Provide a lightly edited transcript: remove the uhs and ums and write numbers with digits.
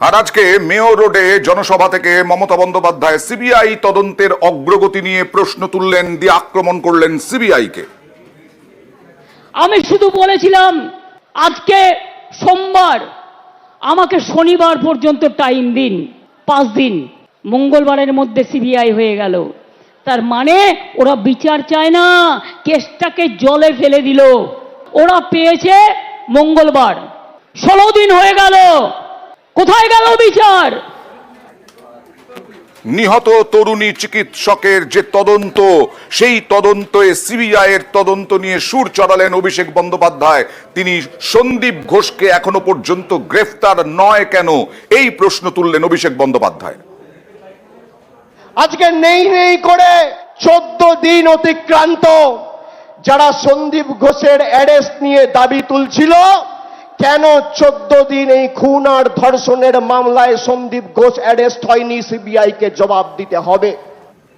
আর আজকে মেয়র রোডে জনসভা থেকে মমতা বন্দ্যোপাধ্যায় সিবিআই তদন্তের অগ্রগতি নিয়ে প্রশ্ন তুললেন, দিয়ে আক্রমণ করলেন সিবিআইকে। আমি শুধু বলেছিলাম আজকে সোমবার, আমাকে শনিবার পর্যন্ত টাইম দিন, 5 দিন। মঙ্গলবারের মধ্যে সিবিআই হয়ে গেল। তার মানে ওরা বিচার চায় না, কেসটাকে জলে ফেলে দিল। ওরা পেয়েছে মঙ্গলবার, 16 দিন হয়ে গেল, কোথায় গেল বিচার? নিহত তরুণী চিকিৎসকের যে তদন্ত, সেই তদন্তে সিবিআই এর তদন্ত নিয়ে সুর চড়ালেন অভিষেক বন্দ্যোপাধ্যায়। তিনি সন্দীপ ঘোষকে এখনো পর্যন্ত গ্রেফতার নয় কেন, এই প্রশ্ন তুললেন অভিষেক বন্দ্যোপাধ্যায়। আজকে নেই নেই করে 14 দিন অতিক্রান্ত, যারা সন্দীপ ঘোষের অ্যারেস্ট নিয়ে দাবি তুলছিল, কেন 14 দিন এই খুন আর ধর্ষণের মামলায় সন্দীপ ঘোষ অ্যারেস্ট হয়নি? সিবিআই কে জবাব দিতে হবে।